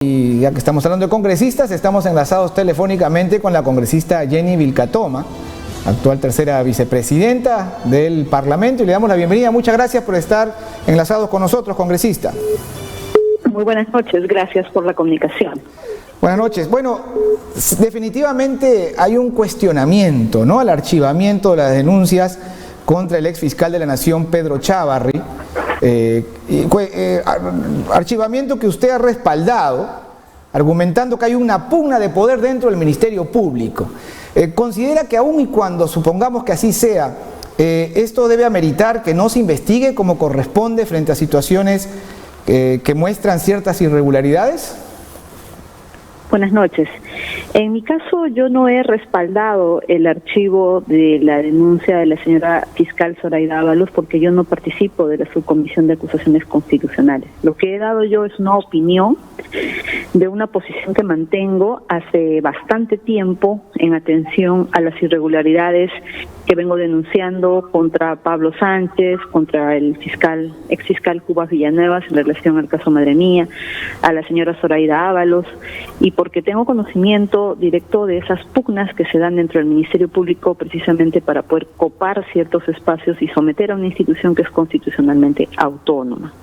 Y ya que estamos hablando de congresistas, estamos enlazados telefónicamente con la congresista Jenny Vilcatoma, actual tercera vicepresidenta del Parlamento, y le damos la bienvenida. Muchas gracias por estar enlazados con nosotros, congresista. Muy buenas noches, gracias por la comunicación. Buenas noches. Bueno, definitivamente hay un cuestionamiento, ¿no?, al archivamiento de las denuncias contra el exfiscal de la Nación, Pedro Chávarri. Archivamiento que usted ha respaldado, argumentando que hay una pugna de poder dentro del Ministerio Público. ¿Considera que aún y cuando supongamos que así sea, esto debe ameritar que no se investigue como corresponde frente a situaciones que muestran ciertas irregularidades? Buenas noches. En mi caso, yo no he respaldado el archivo de la denuncia de la señora fiscal Zoraida Ábalos porque yo no participo de la Subcomisión de Acusaciones Constitucionales. Lo que he dado yo es una opinión de una posición que mantengo hace bastante tiempo en atención a las irregularidades que vengo denunciando contra Pablo Sánchez, contra el exfiscal Cubas Villanueva en relación al caso Madre Mía, a la señora Zoraida Ábalos, y porque tengo conocimiento directo de esas pugnas que se dan dentro del Ministerio Público precisamente para poder copar ciertos espacios y someter a una institución que es constitucionalmente autónoma.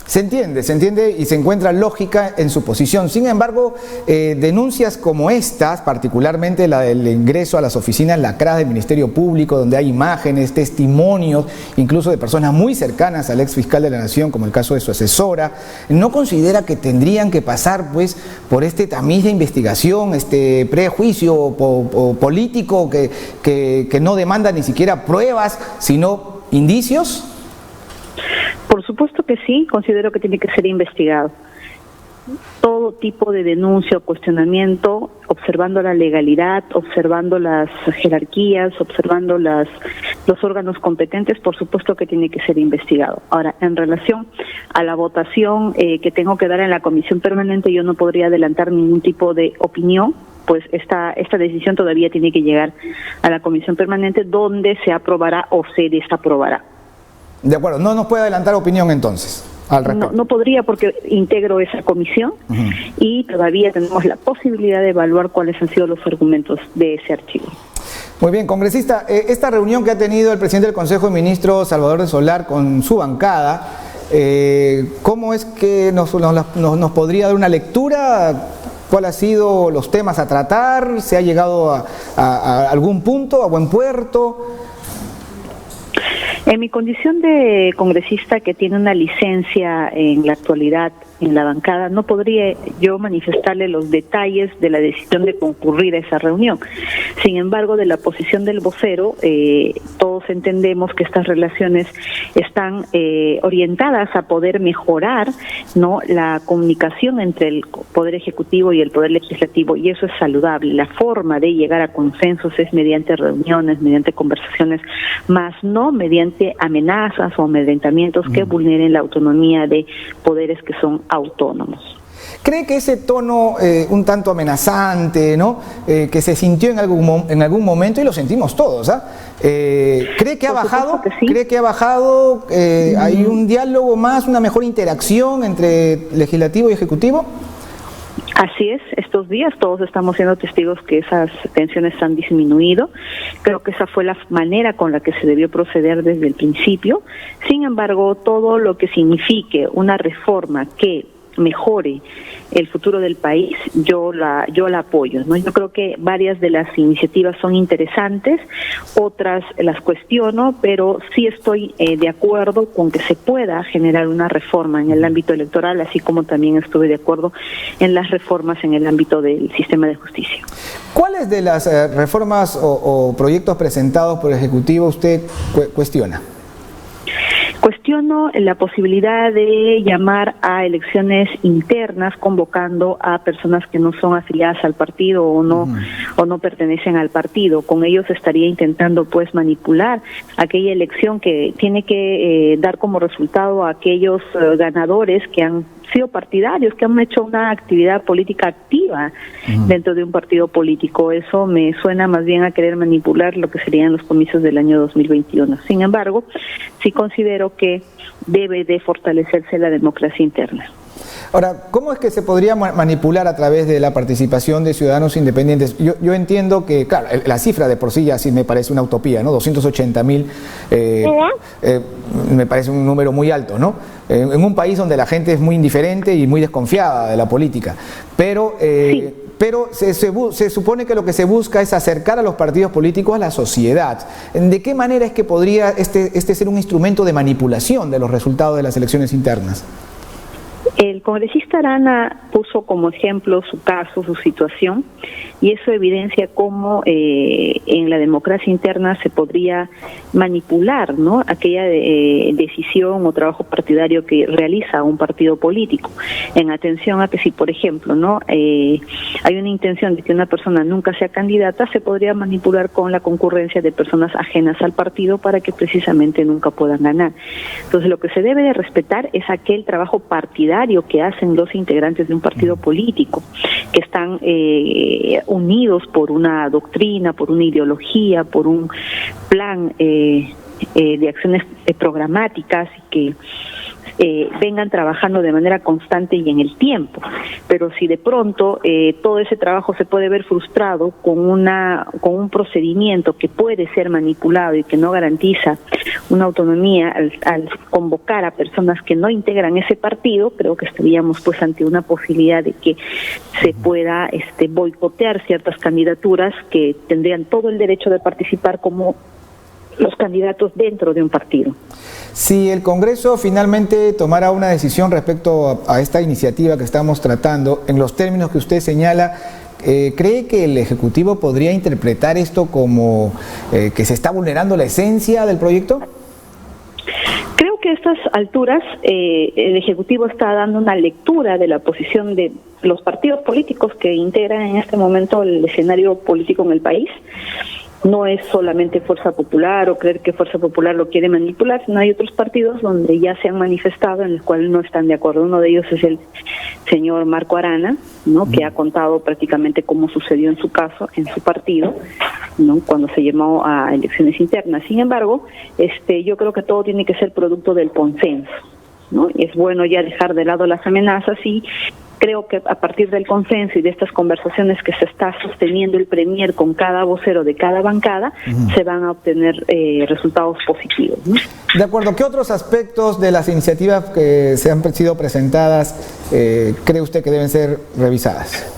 Se entiende y se encuentra lógica en su posición. Sin embargo, denuncias como estas, particularmente la del ingreso a las oficinas lacradas del Ministerio Público, donde hay imágenes, testimonios, incluso de personas muy cercanas al exfiscal de la Nación, como el caso de su asesora, ¿no considera que tendrían que pasar pues por este tamiz de investigación, este prejuicio político que no demanda ni siquiera pruebas, sino indicios? Por supuesto que sí, considero que tiene que ser investigado. Todo tipo de denuncia o cuestionamiento, observando la legalidad, observando las jerarquías, observando los órganos competentes, por supuesto que tiene que ser investigado. Ahora, en relación a la votación que tengo que dar en la comisión permanente, yo no podría adelantar ningún tipo de opinión, pues esta decisión todavía tiene que llegar a la comisión permanente, donde se aprobará o se desaprobará. De acuerdo, no nos puede adelantar opinión entonces al respecto. No podría porque integro esa comisión y todavía tenemos la posibilidad de evaluar cuáles han sido los argumentos de ese archivo. Muy bien, congresista, esta reunión que ha tenido el presidente del Consejo de Ministros, Salvador de Solá, con su bancada, ¿cómo es que nos podría dar una lectura? ¿Cuáles han sido los temas a tratar? ¿Se ha llegado a algún punto, a buen puerto? En mi condición de congresista que tiene una licencia en la actualidad en la bancada, no podría yo manifestarle los detalles de la decisión de concurrir a esa reunión. Sin embargo, de la posición del vocero, todos entendemos que estas relaciones están orientadas a poder mejorar, ¿no?, la comunicación entre el Poder Ejecutivo y el Poder Legislativo, y eso es saludable. La forma de llegar a consensos es mediante reuniones, mediante conversaciones, más no mediante amenazas o amedrentamientos que vulneren la autonomía de poderes que son autónomos. ¿Cree que ese tono un tanto amenazante, ¿no?, que se sintió en algún momento, y lo sentimos todos, cree que ha bajado? Sí. ¿Cree que ha bajado? ¿Hay un diálogo más, una mejor interacción entre legislativo y ejecutivo? Así es, estos días todos estamos siendo testigos que esas tensiones han disminuido. Creo que esa fue la manera con la que se debió proceder desde el principio. Sin embargo, todo lo que signifique una reforma que mejore el futuro del país, yo la apoyo, ¿no? Yo creo que varias de las iniciativas son interesantes, otras las cuestiono, pero sí estoy de acuerdo con que se pueda generar una reforma en el ámbito electoral, así como también estuve de acuerdo en las reformas en el ámbito del sistema de justicia. ¿Cuáles de las reformas o proyectos presentados por el Ejecutivo usted cuestiona? Cuestiono la posibilidad de llamar a elecciones internas convocando a personas que no son afiliadas al partido o no pertenecen al partido. Con ellos estaría intentando pues manipular aquella elección que tiene que dar como resultado a aquellos ganadores que han sido partidarios, que han hecho una actividad política activa dentro de un partido político. Eso me suena más bien a querer manipular lo que serían los comicios del año 2021. Sin embargo, sí considero que debe de fortalecerse la democracia interna. Ahora, ¿cómo es que se podría manipular a través de la participación de ciudadanos independientes? Yo entiendo que, claro, la cifra de por sí ya sí me parece una utopía, ¿no? 280.000 me parece un número muy alto, ¿no? En un país donde la gente es muy indiferente y muy desconfiada de la política. Pero se supone que lo que se busca es acercar a los partidos políticos a la sociedad. ¿De qué manera es que podría este ser un instrumento de manipulación de los resultados de las elecciones internas? El congresista Arana puso como ejemplo su caso, su situación, y eso evidencia cómo en la democracia interna se podría manipular, ¿no?, aquella decisión o trabajo partidario que realiza un partido político, en atención a que si, por ejemplo, ¿no?, hay una intención de que una persona nunca sea candidata, se podría manipular con la concurrencia de personas ajenas al partido para que precisamente nunca puedan ganar. Entonces, lo que se debe de respetar es aquel trabajo partidario que hacen los integrantes de un partido político, que están unidos por una doctrina, por una ideología, por un plan de acciones programáticas y que vengan trabajando de manera constante y en el tiempo. Pero si de pronto todo ese trabajo se puede ver frustrado con un procedimiento que puede ser manipulado y que no garantiza una autonomía al convocar a personas que no integran ese partido, creo que estaríamos pues ante una posibilidad de que se pueda boicotear ciertas candidaturas que tendrían todo el derecho de participar como los candidatos dentro de un partido. Si el Congreso finalmente tomara una decisión respecto a esta iniciativa que estamos tratando, en los términos que usted señala, ¿cree que el Ejecutivo podría interpretar esto como que se está vulnerando la esencia del proyecto? Creo que a estas alturas el Ejecutivo está dando una lectura de la posición de los partidos políticos que integran en este momento el escenario político en el país. No es solamente Fuerza Popular o creer que Fuerza Popular lo quiere manipular, sino hay otros partidos donde ya se han manifestado en los cuales no están de acuerdo. Uno de ellos es el señor Marco Arana, ¿no?, que ha contado prácticamente cómo sucedió en su caso, en su partido, ¿no?, cuando se llamó a elecciones internas. Sin embargo, yo creo que todo tiene que ser producto del consenso, ¿no? Es bueno ya dejar de lado las amenazas y creo que a partir del consenso y de estas conversaciones que se está sosteniendo el Premier con cada vocero de cada bancada, se van a obtener resultados positivos, ¿no? De acuerdo. ¿Qué otros aspectos de las iniciativas que se han sido presentadas cree usted que deben ser revisadas?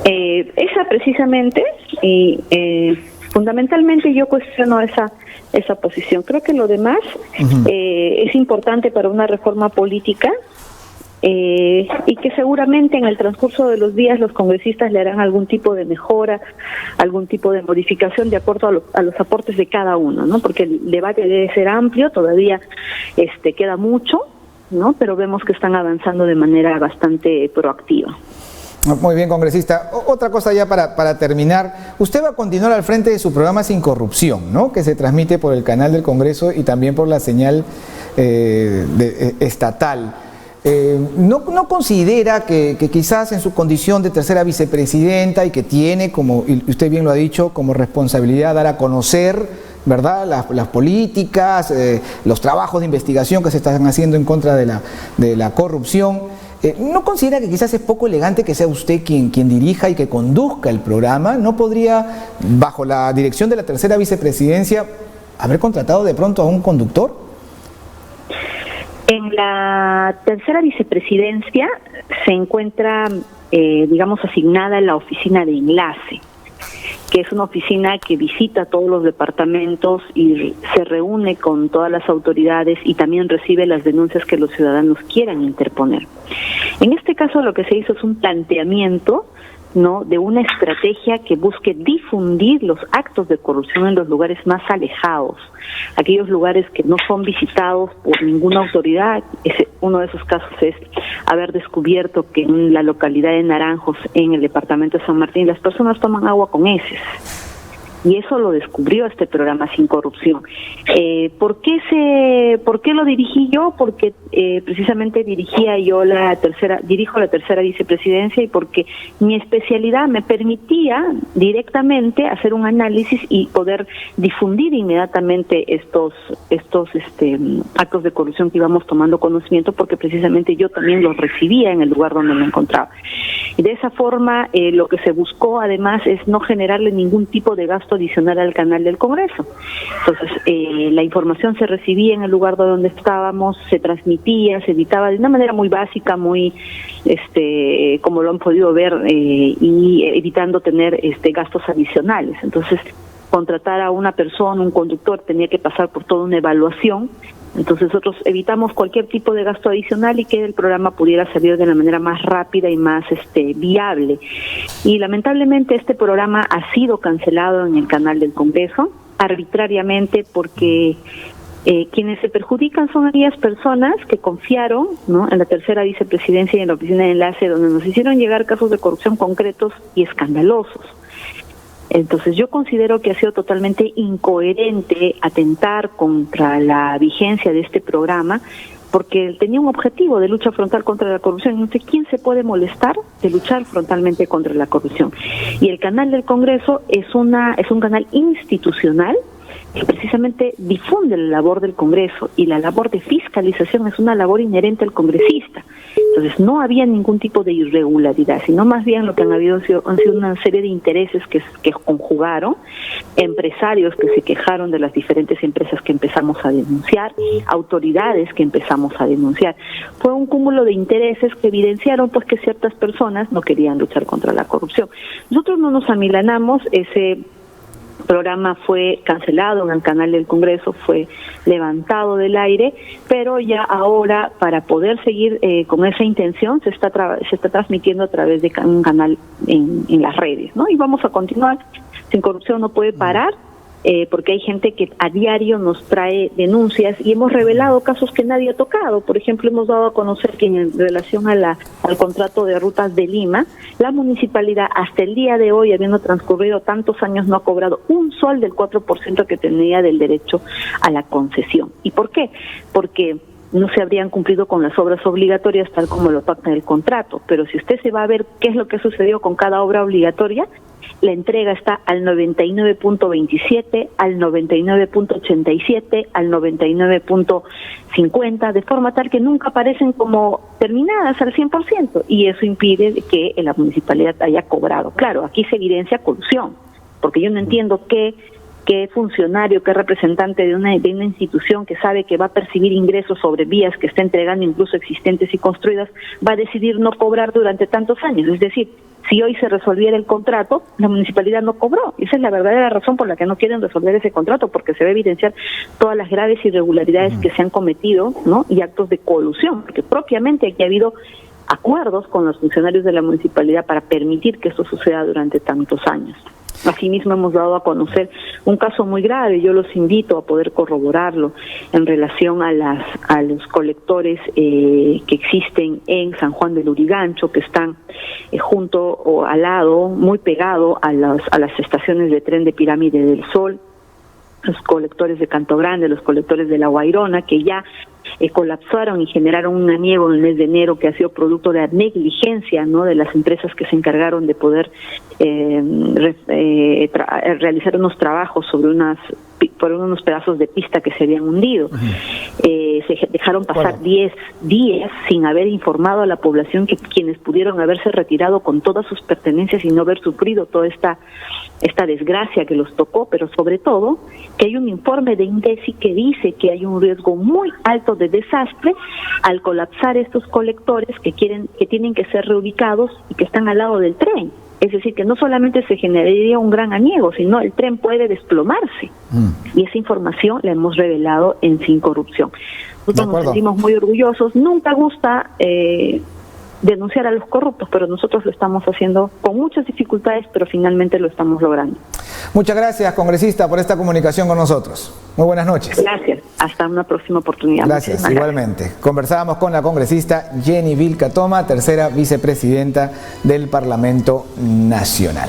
Esa precisamente, y fundamentalmente yo cuestiono esa posición. Creo que lo demás es importante para una reforma política, y que seguramente en el transcurso de los días los congresistas le harán algún tipo de mejora, algún tipo de modificación de acuerdo a los aportes de cada uno, ¿no? Porque el debate debe ser amplio, todavía queda mucho, ¿no? Pero vemos que están avanzando de manera bastante proactiva. Muy bien, congresista. Otra cosa ya para terminar. Usted va a continuar al frente de su programa Sin Corrupción, ¿no?, que se transmite por el canal del Congreso y también por la señal estatal. ¿No considera que quizás en su condición de tercera vicepresidenta y que tiene, como usted bien lo ha dicho, como responsabilidad dar a conocer, ¿verdad?, las políticas, los trabajos de investigación que se están haciendo en contra de la corrupción, ¿no considera que quizás es poco elegante que sea usted quien dirija y que conduzca el programa? ¿No podría, bajo la dirección de la tercera vicepresidencia, haber contratado de pronto a un conductor? En la tercera vicepresidencia se encuentra, asignada la oficina de enlace, que es una oficina que visita todos los departamentos y se reúne con todas las autoridades y también recibe las denuncias que los ciudadanos quieran interponer. En este caso lo que se hizo es un planteamiento, ¿no?, de una estrategia que busque difundir los actos de corrupción en los lugares más alejados, aquellos lugares que no son visitados por ninguna autoridad. Uno de esos casos es haber descubierto que en la localidad de Naranjos, en el departamento de San Martín, las personas toman agua con heces, y eso lo descubrió este programa Sin Corrupción. ¿Por qué lo dirigí yo? Porque precisamente dirijo la tercera vicepresidencia, y porque mi especialidad me permitía directamente hacer un análisis y poder difundir inmediatamente estos actos de corrupción que íbamos tomando conocimiento, porque precisamente yo también los recibía en el lugar donde me encontraba. Y de esa forma lo que se buscó además es no generarle ningún tipo de gasto adicional al canal del Congreso. Entonces la información se recibía en el lugar donde estábamos, se transmitía, se editaba de una manera muy básica, muy como lo han podido ver, y evitando tener gastos adicionales. Entonces contratar a una persona, un conductor, tenía que pasar por toda una evaluación. Entonces nosotros evitamos cualquier tipo de gasto adicional y que el programa pudiera salir de la manera más rápida y más viable. Y lamentablemente este programa ha sido cancelado en el canal del Congreso arbitrariamente, porque quienes se perjudican son aquellas personas que confiaron, ¿no?, en la tercera vicepresidencia y en la oficina de enlace, donde nos hicieron llegar casos de corrupción concretos y escandalosos. Entonces yo considero que ha sido totalmente incoherente atentar contra la vigencia de este programa, porque tenía un objetivo de lucha frontal contra la corrupción. Entonces, ¿quién se puede molestar de luchar frontalmente contra la corrupción? Y el canal del Congreso es un canal institucional que precisamente difunde la labor del Congreso, y la labor de fiscalización es una labor inherente al congresista. Entonces no había ningún tipo de irregularidad, sino más bien lo que han sido una serie de intereses que conjugaron, empresarios que se quejaron de las diferentes empresas que empezamos a denunciar, autoridades que empezamos a denunciar. Fue un cúmulo de intereses que evidenciaron pues que ciertas personas no querían luchar contra la corrupción. Nosotros no nos amilanamos, ese programa fue cancelado en el canal del Congreso, fue levantado del aire, pero ya ahora, para poder seguir con esa intención, se está transmitiendo a través de un canal en las redes, ¿no? Y vamos a continuar. Sin Corrupción no puede parar, porque hay gente que a diario nos trae denuncias, y hemos revelado casos que nadie ha tocado. Por ejemplo, hemos dado a conocer que en relación al contrato de rutas de Lima, la municipalidad hasta el día de hoy, habiendo transcurrido tantos años, no ha cobrado un sol del 4% que tenía del derecho a la concesión. ¿Y por qué? Porque no se habrían cumplido con las obras obligatorias tal como lo pacta el contrato. Pero si usted se va a ver qué es lo que sucedió con cada obra obligatoria, la entrega está al 99.27, al 99.87, al 99.50, de forma tal que nunca aparecen como terminadas al 100%, y eso impide que la municipalidad haya cobrado. Claro, aquí se evidencia corrupción, porque yo no entiendo qué funcionario, qué representante de una institución que sabe que va a percibir ingresos sobre vías que está entregando incluso existentes y construidas, va a decidir no cobrar durante tantos años. Es decir, si hoy se resolviera el contrato, la municipalidad no cobró. Esa es la verdadera razón por la que no quieren resolver ese contrato, porque se va a evidenciar todas las graves irregularidades que se han cometido, ¿no?, y actos de colusión, porque propiamente aquí ha habido acuerdos con los funcionarios de la municipalidad para permitir que esto suceda durante tantos años. Asimismo, hemos dado a conocer un caso muy grave, yo los invito a poder corroborarlo, en relación a los colectores que existen en San Juan del Lurigancho, que están junto o al lado, muy pegado a las estaciones de tren de Pirámide del Sol, los colectores de Canto Grande, los colectores de La Guairona, que ya colapsaron y generaron un aniego en el mes de enero, que ha sido producto de la negligencia, ¿no?, de las empresas que se encargaron de poder realizar unos trabajos sobre unos pedazos de pista que se habían hundido. Se dejaron pasar 10 días sin haber informado a la población, que quienes pudieron haberse retirado con todas sus pertenencias y no haber sufrido toda esta desgracia que los tocó, pero sobre todo que hay un informe de INDECI que dice que hay un riesgo muy alto de desastre al colapsar estos colectores que tienen que ser reubicados y que están al lado del tren. Es decir, que no solamente se generaría un gran aniego, sino el tren puede desplomarse. Y esa información la hemos revelado en Sin Corrupción. Nosotros nos sentimos muy orgullosos. Nunca gusta denunciar a los corruptos, pero nosotros lo estamos haciendo con muchas dificultades, pero finalmente lo estamos logrando. Muchas gracias, congresista, por esta comunicación con nosotros. Muy buenas noches. Gracias. Hasta una próxima oportunidad. Gracias, igualmente. Conversábamos con la congresista Jenny Vilca Toma, tercera vicepresidenta del Parlamento Nacional.